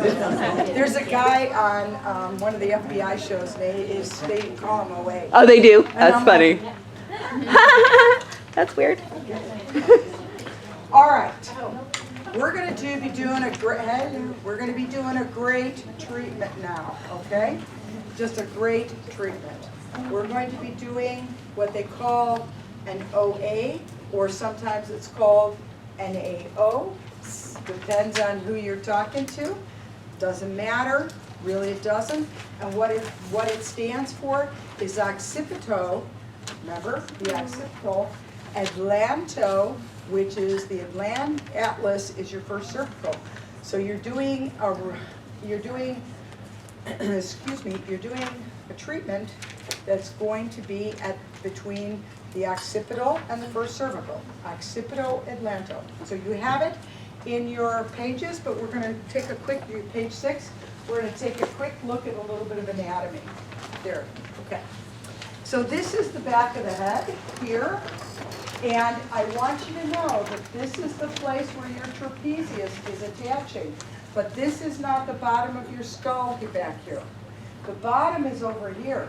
There's a guy on one of the FBI shows, they call him away. Oh, they do? And That's I'm funny. like, That's weird. all right, we're going to be doing a great treatment now, okay? Just a great treatment. We're going to be doing what they call an OA, or sometimes it's called an AO. Depends on who you're talking to. Doesn't matter, really it doesn't. And what it stands for is occipito, remember, the occipital, atlanto, which is the atlas is your first cervical. So you're doing excuse me, you're doing a treatment that's going to be between the occipital and the first cervical, occipito atlanto. So you have it in your pages, but we're going to take a quick, page 6, we're going to take a quick look at a little bit of anatomy. There, okay. So this is the back of the head here, and I want you to know that this is the place where your trapezius is attaching, but this is not the bottom of your skull back here. The bottom is over here.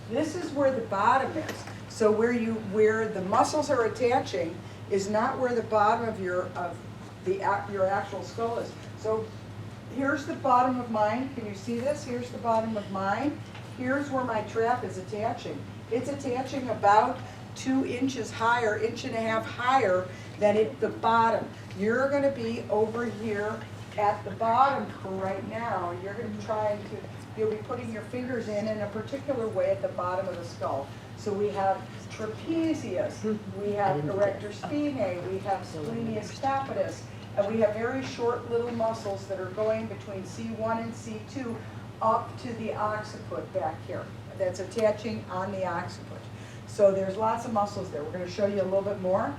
This is where the bottom is. So where the muscles are attaching is not where the bottom of your actual skull is. So here's the bottom of mine. Can you see this? Here's the bottom of mine. Here's where my trap is attaching. It's attaching about 2 inches higher, 1.5 inches higher than the bottom. You're going to be over here at the bottom for right now. You're going to be you'll be putting your fingers in a particular way at the bottom of the skull. So we have trapezius, we have erector spinae, we have splenius capitis, and we have very short little muscles that are going between C1 and C2 up to the occiput back here. That's attaching on the occiput. So there's lots of muscles there. We're going to show you a little bit more.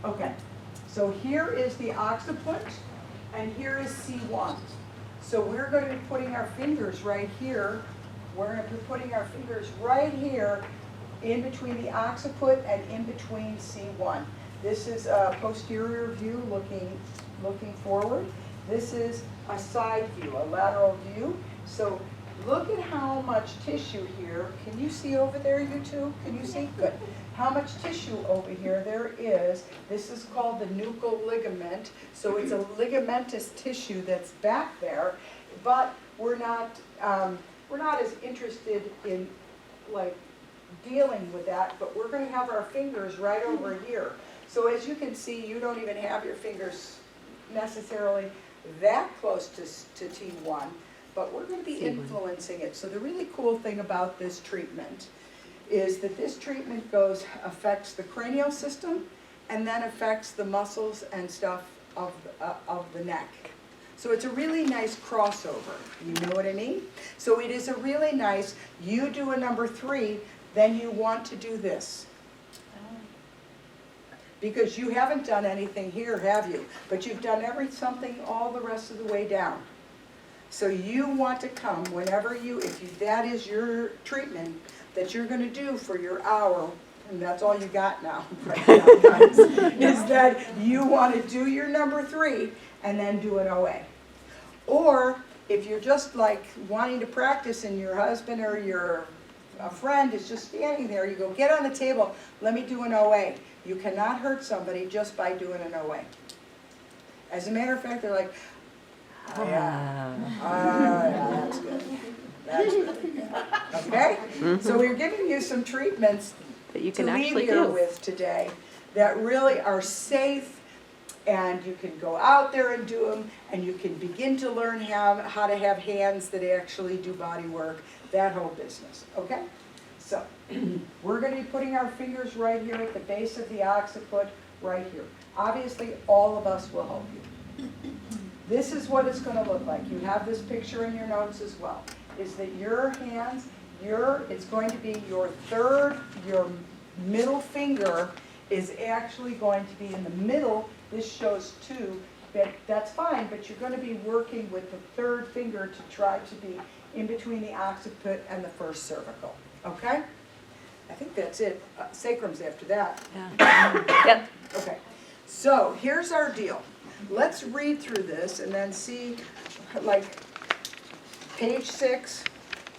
Okay, so here is the occiput, and here is C1. So we're going to be putting our fingers right here. We're going to be putting our fingers right here in between the occiput and in between C1. This is a posterior view looking forward. This is a side view, a lateral view. So look at how much tissue here. Can you see over there, you two? Can you see? Good. How much tissue over here there is. This is called the nuchal ligament. So it's a ligamentous tissue that's back there, but we're not as interested in like dealing with that, but we're going to have our fingers right over here. So as you can see, you don't even have your fingers necessarily that close to T1, but we're going to be influencing it. So the really cool thing about this treatment is that this treatment affects the cranial system and then affects the muscles and stuff of the neck. So it's a really nice crossover, you know what I mean? So it is a really nice, you do a number 3, then you want to do this. Because you haven't done anything here, have you? But you've done something all the rest of the way down. So you want to come whenever if that is your treatment that you're going to do for your hour, and that's all you got now, right now, guys, is that you want to do your number 3 and then do an OA. Or if you're just like wanting to practice and your husband or a friend is just standing there, you go, get on the table, let me do an OA. You cannot hurt somebody just by doing an OA. As a matter of fact, they're like, oh, yeah, that's good. That's good. Okay? So we're giving you some treatments that you can to actually leave here do with today that really are safe, and you can go out there and do them, and you can begin to learn how to have hands that actually do body work, that whole business. Okay? So we're going to be putting our fingers right here at the base of the occiput, right here. Obviously, all of us will help you. This is what it's going to look like. You have this picture in your notes as well. Is that your hands, it's going to be your middle finger is actually going to be in the middle. This shows 2, but that's fine, but you're going to be working with the 3rd finger to try to be in between the occiput and the first cervical. Okay? I think that's it. Sacrum's after that. Yeah. Yep. Okay. So here's our deal. let's read through this and then see, like, page 6,